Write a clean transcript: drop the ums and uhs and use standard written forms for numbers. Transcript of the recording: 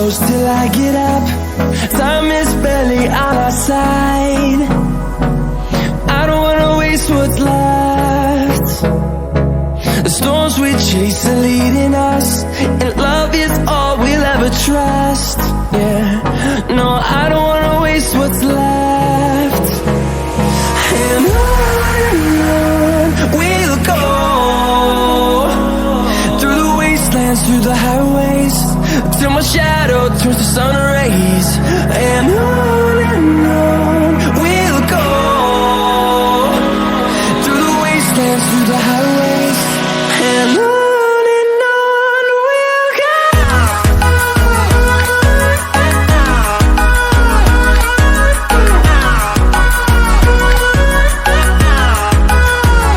close till I get up. Time is barely on our side. I don't wanna waste what's left. The storms we chase are leading us, and love is all we'll ever trust. Yeah, no, I don't wanna waste what's left. And on we'll go, through the wastelands, through the highways, till my shadow